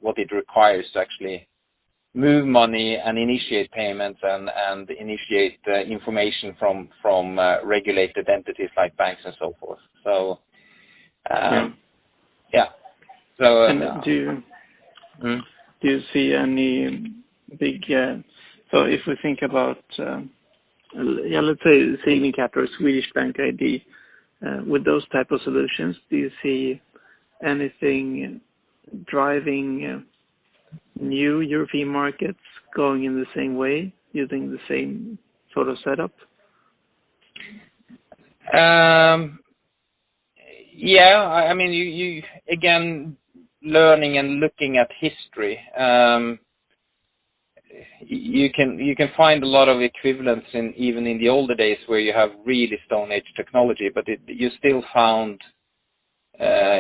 what it requires to actually move money and initiate payments and initiate information from regulated entities like banks and so forth. So, yeah. So, and do you see any big? So, if we think about, let's say saving capital or Swedish bank ID, with those type of solutions, do you see anything driving new European markets going in the same way, using the same sort of setup? Yeah, I mean, you again, learning and looking at history, you can find a lot of equivalents even in the older days where you have really Stone Age technology, but you still found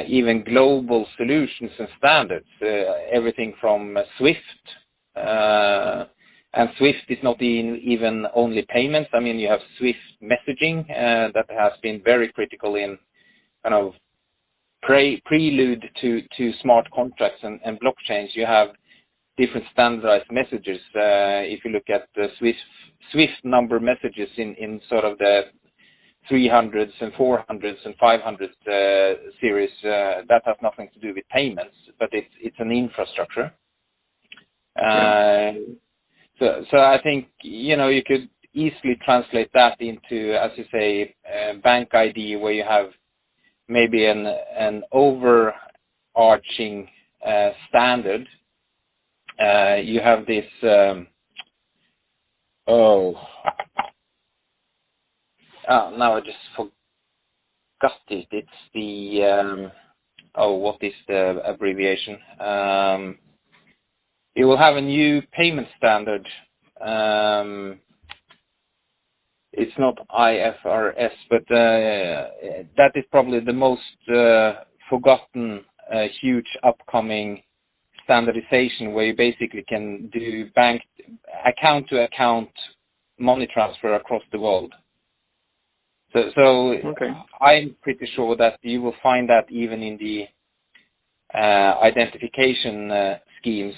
even global solutions and standards, everything from SWIFT, and SWIFT is not even only payments. I mean, you have SWIFT messaging that has been very critical in kind of prelude to smart contracts and blockchains. You have different standardized messages. If you look at the SWIFT number messages in sort of the 300s and 400s and 500s series, that has nothing to do with payments, but it's an infrastructure. So I think, you could easily translate that into, as you say, bank ID, where you have maybe an overarching standard. You have this, now I just forgot it. It's the, what is the abbreviation? You will have a new payment standard. It's not IFRS, but that is probably the most forgotten huge upcoming standardization, where you basically can do bank account-to-account money transfer across the world. So okay. I'm pretty sure that you will find that even in the identification schemes,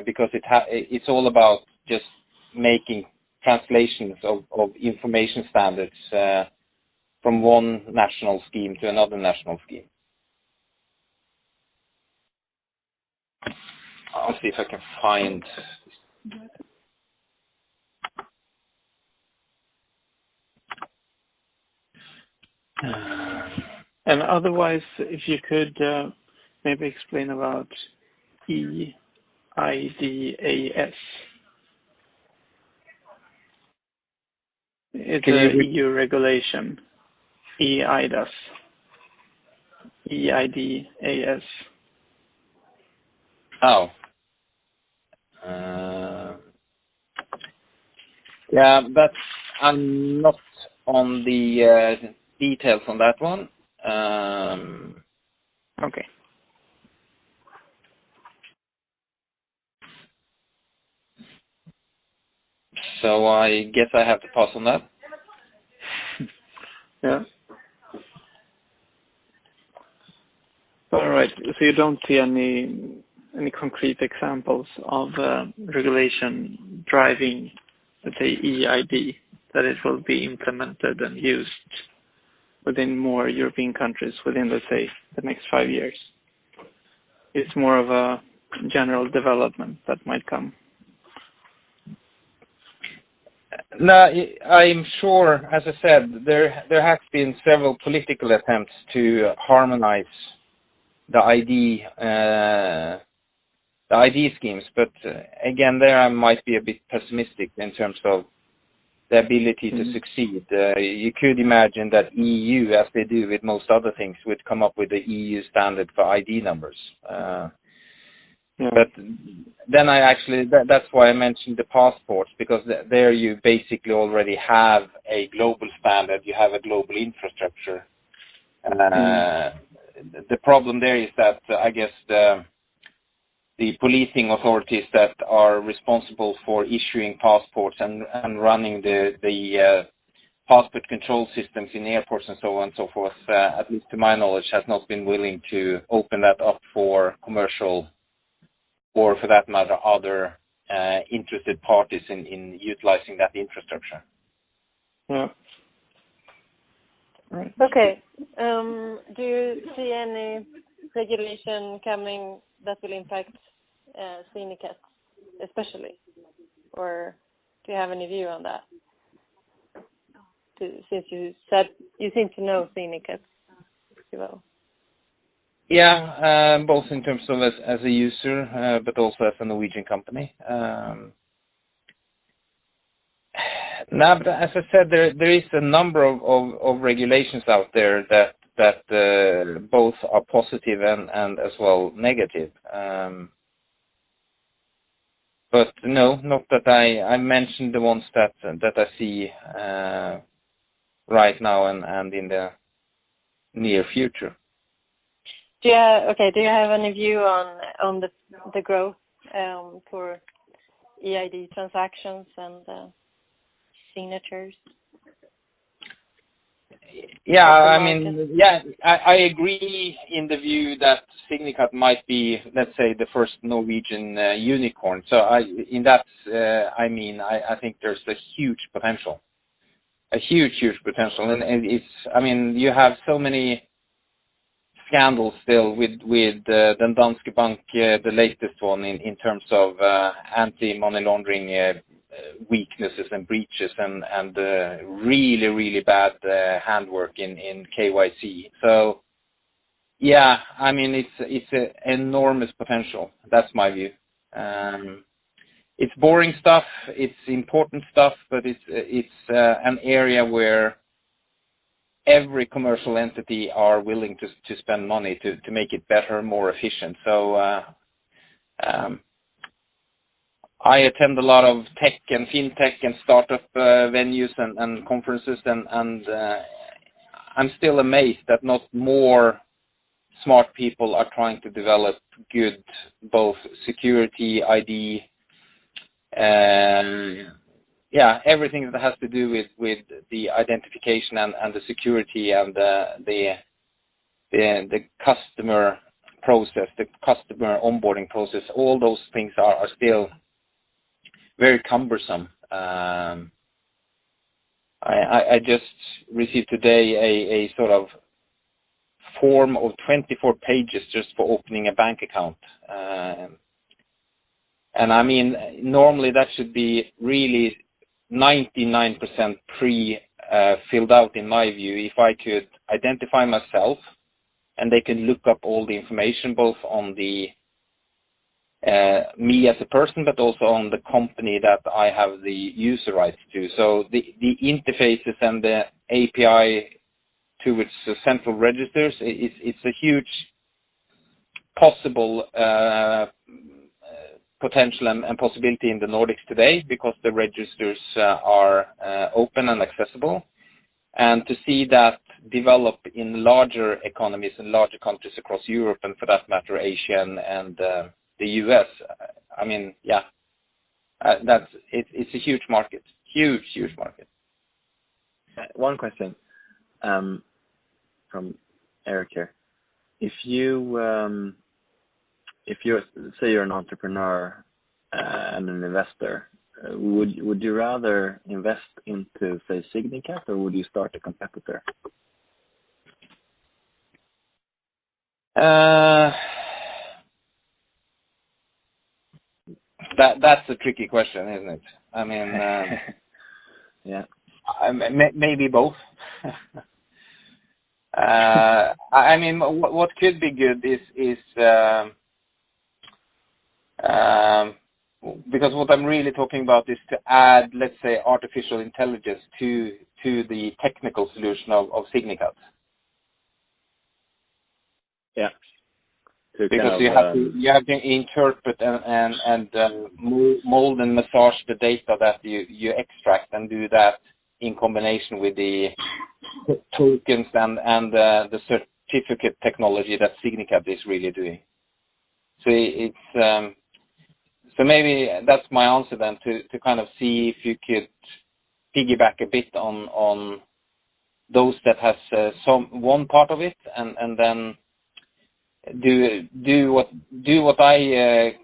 because it's all about just making translations of information standards from one national scheme to another national scheme. I'll see if I can find. And otherwise, if you could maybe explain about EIDAS. It's an EU regulation. EIDAS. EIDAS. Oh. Yeah, but I'm not on the details on that one. Okay. So I guess I have to pass on that. Yeah. All right. So you don't see any concrete examples of regulation driving, let's say, EID, that it will be implemented and used within more European countries within, let's say, the next 5 years? It's more of a general development that might come. No, I'm sure, as I said, there has been several political attempts to harmonize the ID schemes, but again, there I might be a bit pessimistic in terms of the ability to succeed. You could imagine that EU, as they do with most other things, would come up with the EU standard for ID numbers. But then that's why I mentioned the passports, because there you basically already have a global standard, you have a global infrastructure. The problem there is that I guess the policing authorities that are responsible for issuing passports and running the passport control systems in airports and so on and so forth, at least to my knowledge, has not been willing to open that up for commercial or for that matter, other interested parties in utilizing that infrastructure. Yeah. Right. Okay. Do you see any regulation coming that will impact syndicates especially? Or do you have any view on that? Since you said you seem to know syndicates pretty well. Yeah, both in terms of as a user, but also as a Norwegian company. Now, but as I said, there is a number of regulations out there that both are positive and as well negative. But no, not that I mentioned the ones that I see right now and in the near future. Do you have any view on the growth for EID transactions and signatures? Yeah, I mean, yeah, I agree in the view that Signicat might be, let's say, the first Norwegian unicorn. So I think there's a huge potential, huge potential, and it's, I mean, you have so many scandals still with the Danske Bank, the latest one in terms of anti-money laundering weaknesses and breaches and really bad handwork in KYC. So yeah, I mean it's an enormous potential. That's my view. It's boring stuff. It's important stuff, but it's an area where every commercial entity are willing to spend money to make it better, more efficient. So I attend a lot of tech and fintech and startup venues and conferences, and I'm still amazed that not more smart people are trying to develop good both security, ID, everything that has to do with the identification and the security and the customer process, the customer onboarding process. All those things are still very cumbersome. I just received today a sort of form of 24 pages just for opening a bank account. And I mean, normally that should be really 99% filled out in my view. If I could identify myself and they can look up all the information both on the me as a person, but also on the company that I have the user rights to. So the interfaces and the API to its central registers, it's a huge possible potential and possibility in the Nordics today because the registers are open and accessible. And to see that develop in larger economies and larger countries across Europe and for that matter Asia and the US, I mean, yeah, it's a huge market, huge market. One question from Eric here: if you say you're an entrepreneur and an investor, would you rather invest into, say, Signicat, or would you start a competitor? That's a tricky question, isn't it? I mean, yeah, maybe both. I mean, what could be good is because what I'm really talking about is to add, let's say, artificial intelligence to the technical solution of Signicat. Yeah. Because you have to interpret and mold and massage the data that you extract, and do that in combination with the tokens and the certificate technology that Signicat is really doing. So it's so maybe that's my answer then, to kind of see if you could piggyback a bit on those that has one part of it, and then do what I